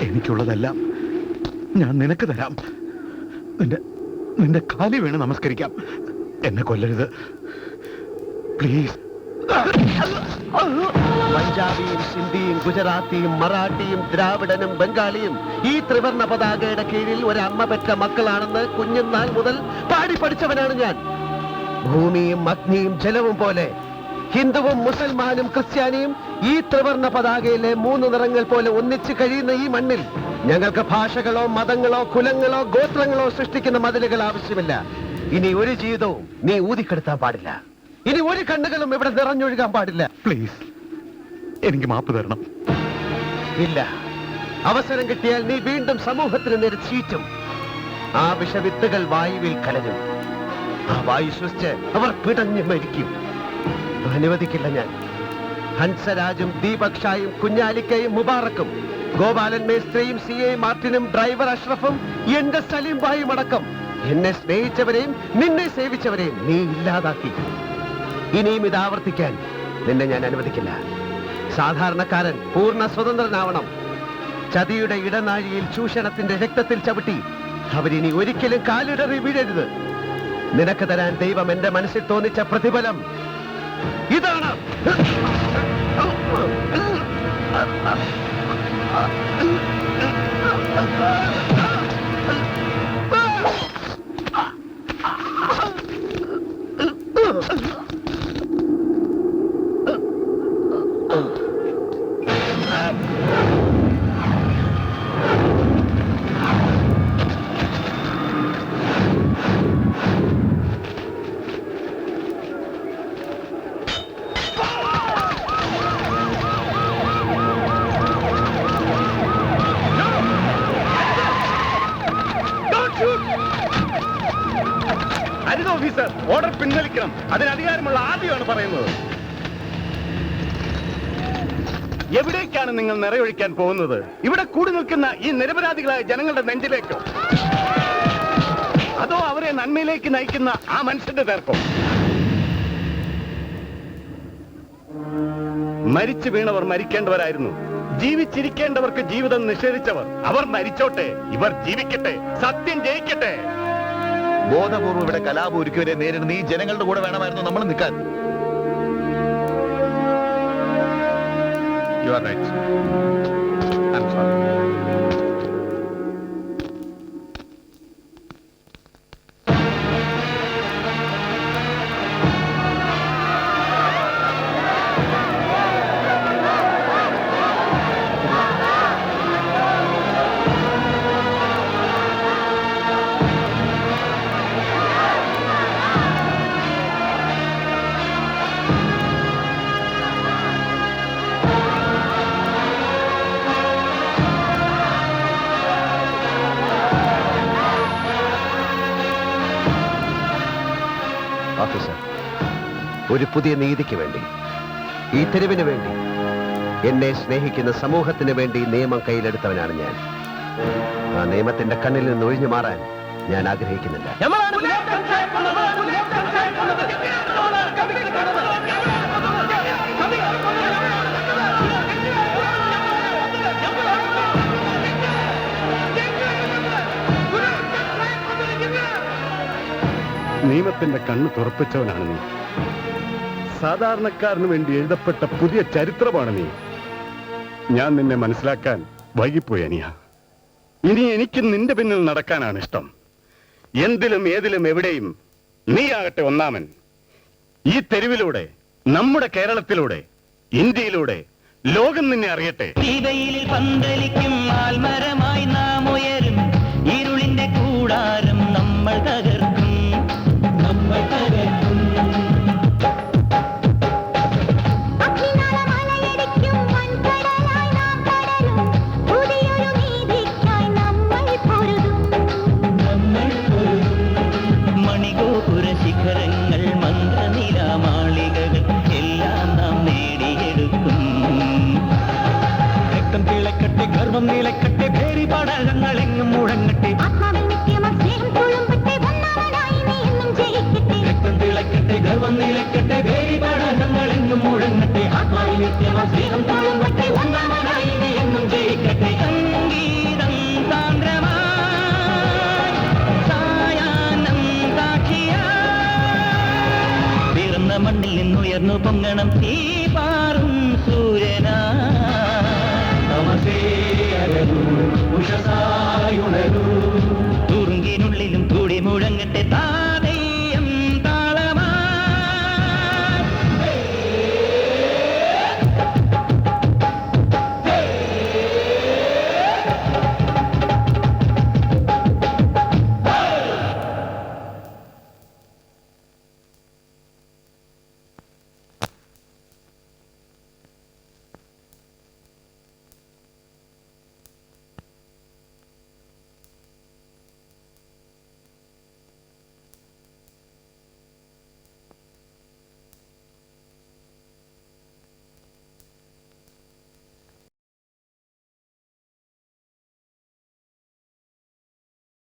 എനിക്കുള്ളതെല്ലാം ഞാൻ നിനക്ക് തരാം. നിന്റെ കാലി വീണ് നമസ്കരിക്കാം. എന്നെ കൊല്ലരുത് പ്ലീസ്. പഞ്ചാബിയും സിന്ധിയും ഗുജറാത്തിയും മറാഠിയും ദ്രാവിഡനും ബംഗാളിയും ഈ ത്രിവർണ പതാകയുടെ കീഴിൽ ഒരമ്മ പെറ്റ മക്കളാണെന്ന് കുഞ്ഞുനാൾ മുതൽ പാടി പഠിച്ചവനാണ് ഞാൻ. ഭൂമിയും അഗ്നിയും ജലവും പോലെ ഹിന്ദുവും മുസൽമാനും ക്രിസ്ത്യാനിയും ഈ ത്രിവർണ പതാകയിലെ 3 നിറങ്ങൾ പോലെ ഒന്നിച്ചു കഴിയുന്ന ഈ മണ്ണിൽ ഞങ്ങൾക്ക് ഭാഷകളോ മതങ്ങളോ കുലങ്ങളോ ഗോത്രങ്ങളോ സൃഷ്ടിക്കുന്ന മതിലുകൾ ആവശ്യമില്ല. ഇനി ഒരു ജീവിതവും നീ ഊതിക്കെടുത്താൻ പാടില്ല. ഇനി ഒരു കണ്ണുകളും ഇവിടെ നിറഞ്ഞൊഴുകാൻ പാടില്ല. പ്ലീസ്, എനിക്ക് മാപ്പ് തരണം. ഇല്ല, അവസരം കിട്ടിയാൽ നീ വീണ്ടും സമൂഹത്തിന് നേരെ ചീറ്റും. ആ വിഷവിത്തുകൾ വായുവിൽ കലരും. ആ വായു ശ്വസിച്ച് അവർ പിടഞ്ഞു മരിക്കും. അനുവദിക്കില്ല ഞാൻ. ഹൻസരാജും ദീപക് ഷായും കുഞ്ഞാലിക്കയും മുബാറക്കും ഗോപാലൻ മേസ്ത്രിയും CA മാർട്ടിനും ഡ്രൈവർ അഷ്റഫും എന്റെ സലീം ഭായും അടക്കം എന്നെ സ്നേഹിച്ചവരെയും നിന്നെ സേവിച്ചവരെയും നീ ഇല്ലാതാക്കി. ഇനിയും ഇത് ആവർത്തിക്കാൻ നിന്നെ ഞാൻ അനുവദിക്കില്ല. സാധാരണക്കാരൻ പൂർണ്ണ സ്വതന്ത്രനാവണം. ചതിയുടെ ഇടനാഴിയിൽ ചൂഷണത്തിന്റെ രക്തത്തിൽ ചവിട്ടി അവരിനി ഒരിക്കലും കാലിടറി വീഴരുത്. നിനക്ക് തരാൻ ദൈവം എന്റെ മനസ്സിൽ തോന്നിച്ച പ്രതിഫലം ഇതാണ്. ഹരിത ഓഫീസർ, ഓർഡർ പിൻവലിക്കണം. അതിന് അധികാരമുള്ള ആദ്യമാണ് പറയുന്നത്. എവിടേക്കാണ് നിങ്ങൾ നിറയൊഴിക്കാൻ പോകുന്നത്? ഇവിടെ കൂടി നിൽക്കുന്ന ഈ നിരപരാധികളായ ജനങ്ങളുടെ നെഞ്ചിലേക്കോ, അതോ അവരെ നന്മയിലേക്ക് നയിക്കുന്ന ആ മനുഷ്യന്റെ നേർക്കോ? മരിച്ചു വീണവർ മരിക്കേണ്ടവരായിരുന്നു. ജീവിച്ചിരിക്കേണ്ടവർക്ക് ജീവിതം നിഷേധിച്ചവർ അവർ മരിച്ചോട്ടെ, ഇവർ ജീവിക്കട്ടെ, സത്യം ജയിക്കട്ടെ. ബോധപൂർവ്വം ഇവിടെ കലാപം ഒരുക്കിയവരെ നേരിടുന്ന ഈ ജനങ്ങളുടെ കൂടെ വേണമായിരുന്നു നമ്മൾ നിൽക്കാൻ. You are right. I'm sorry. Officer, ഒരു പുതിയ നീതിക്ക് വേണ്ടി, ഈ തെരുവിന് വേണ്ടി, എന്നെ സ്നേഹിക്കുന്ന സമൂഹത്തിന് വേണ്ടി നിയമം കയ്യിലെടുത്തവനാണ് ഞാൻ. ആ നിയമത്തിന്റെ കണ്ണിൽ നിന്ന് ഒഴിഞ്ഞു മാറാൻ ഞാൻ ആഗ്രഹിക്കുന്നില്ല. നിയമത്തിന്റെ കണ്ണ് തുറപ്പിച്ചവനാണ് നീ. സാധാരണക്കാരന് വേണ്ടി എഴുതപ്പെട്ട പുതിയ ചരിത്രമാണ് നീ. ഞാൻ നിന്നെ മനസ്സിലാക്കാൻ വൈകിപ്പോയി അനിയ. ഇനി എനിക്ക് നിന്റെ പിന്നിൽ നടക്കാനാണ് ഇഷ്ടം. എന്തിലും ഏതിലും എവിടെയും നീയാകട്ടെ ഒന്നാമൻ. ഈ തെരുവിലൂടെ, നമ്മുടെ കേരളത്തിലൂടെ, ഇന്ത്യയിലൂടെ ലോകം നിന്നെ അറിയട്ടെ. പന്തലിക്കും ആൽമരമായി നാം ഉയരും. ഇരുളിന്റെ കൂടാരം നമ്മൾ തകർക്കും. മണിഗോപുര ശിഖരങ്ങൾ, മന്ത്രനിലാമാളികകൾ എല്ലാം നാം നേടിയെടുക്കും. ഗർവം നിലക്കട്ടെ ഭേരി പടകങ്ങളെങ്ങും മുഴങ്ങട്ടെ ആത്മാവിൽ നിത്യമാം സ്നേഹം തുളുമ്പട്ടെ ഒന്നാമനായി നീ എന്നും ജയിക്കട്ടെ രക്തം തിളക്കട്ടെ ഗർവം നിലക്കട്ടെ ഭേരി പടകങ്ങളെങ്ങും മുഴങ്ങട്ടെ ആത്മാവിൽ നിത്യമാം സ്നേഹം തുളുമ്പട്ടെ ഒന്നാമനായി നീ എന്നും ജയിക്കട്ടെ സംഗീതം സാന്ദ്രമായി സായാഹ്നം സാക്ഷിയായി പിറന്ന മണ്ണിൽ നിന്നുയർന്നു പൊങ്ങണം തീ